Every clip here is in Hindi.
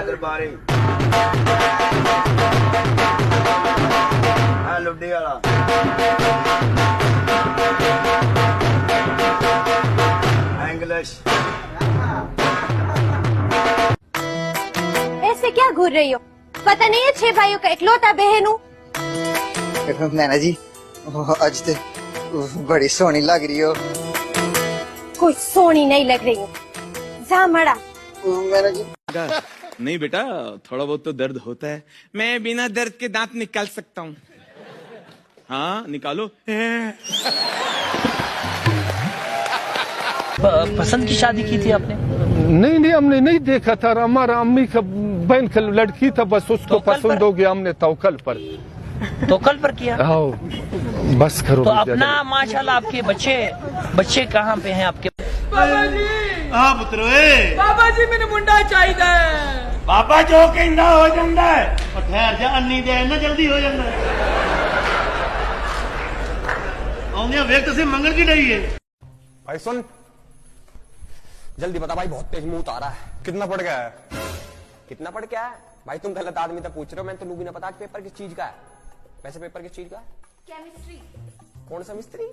दरबारी लुड्डी वाला इंग्लिश। ऐसे क्या घूर रही हो? पता नहीं है 6 भाइयों का इकलौता बहन हूँ। नैना जी आज तो बड़ी सोहनी लग रही हो। कोई सोनी नहीं लग रही हो, जा मड़ा। नैना जी नहीं बेटा, थोड़ा बहुत तो दर्द होता है। मैं बिना दर्द के दांत निकाल सकता हूँ। हाँ निकालो। पसंद की शादी की थी आपने? नहीं हमने नहीं देखा था। हमारा अम्मी का बहन का लड़की था, बस उसको पसंद हो गया। हमने तवक्कल पर किया। आओ बस करो। तो अपना माशाल्लाह आपके बच्चे कहाँ पे हैं आपके? बाबा जी हाँ पुत्रो बाबा जी मैंने मुंडा चाहिए। बाबा जो कहना हो जाता है। ठहर जा अन्नी दे ना जल्दी हो जाता है। आउंदिया वेख तुसी मंगल की डई है। भाई सुन जल्दी बता भाई, बहुत तेज मुंह उतारा है। कितना पड़ गया है? कितना पड़ गया है भाई? तुम गलत आदमी तक पूछ रहे हो। मैं तो भी ना पता पेपर किस चीज का है। वैसे पेपर किस चीज का है? केमिस्ट्री। कौन सा मिस्त्री?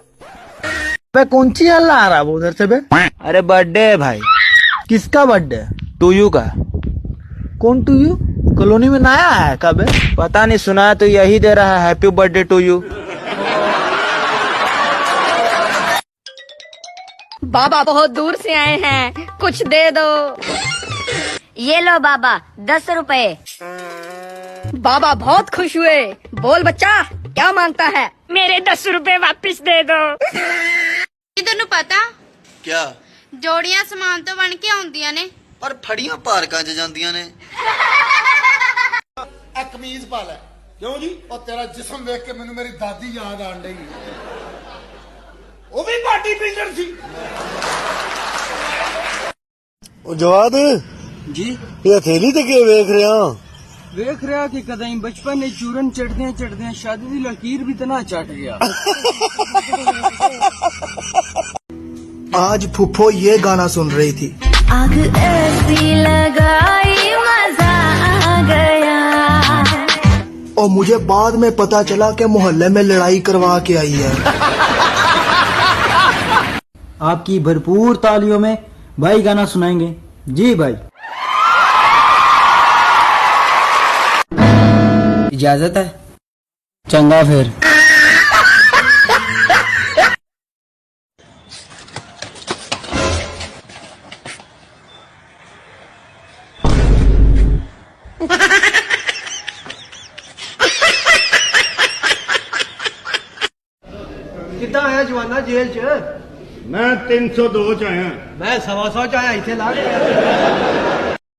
मैं कौन सी हल्ला आ रहा उधर से बे? अरे बर्थडे है भाई। किसका बर्थडे? टू का। कौन टू यू? कॉलोनी में नया है कब? पता नहीं, सुना तो यही दे रहा है हैप्पी बर्थडे टू यू। बाबा बहुत दूर से आए हैं, कुछ दे दो। ये लो बाबा 10 रुपए। बाबा बहुत खुश हुए। बोल बच्चा क्या मांगता है? मेरे 10 रुपए वापस दे दो। तेनू पता क्या? जोड़ियां समान तो बन के आउंदियां ने, पर फड़ियां पार्कां च जांदियां ने। कमीज पा ले। क्यों जी? और तेरा जिस्म देख के मैनू मेरी दादी याद आन रही। वो भी पार्टी बिल्डर थी। जवाद जी ये थैली ते के वेख रहा? वेख रहा कि कदई बचपन ने चूरन चढ़दे शादी की लकीर भी तना चट गया। आज फुफो ये गाना सुन रही थी। आग ऐसी लगाई मजा आ गया। और मुझे बाद में पता चला कि मोहल्ले में लड़ाई करवा के आई है। आपकी भरपूर तालियों में भाई गाना सुनाएंगे। जी भाई इजाजत है? चंगा फिर। कितना आया जवाना जेल च? मैं 302 च आया। मैं 125 च आया इथे ला।